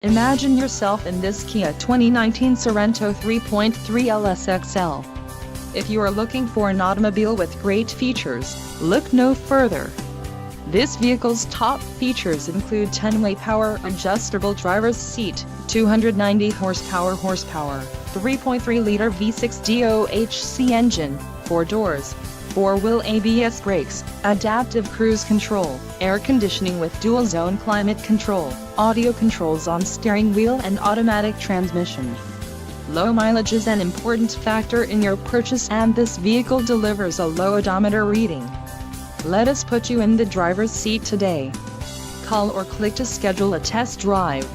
Imagine yourself in this Kia 2019 Sorento 3.3L SXL. If you are looking for an automobile with great features, look no further. This vehicle's top features include 10-way power adjustable driver's seat, 290 horsepower, 3.3-liter V6 DOHC engine, 4 doors, 4-wheel ABS brakes, adaptive cruise control, air conditioning with dual-zone climate control, audio controls on steering wheel and automatic transmission. Low mileage is an important factor in your purchase, and this vehicle delivers a low odometer reading. Let us put you in the driver's seat today. Call or click to schedule a test drive.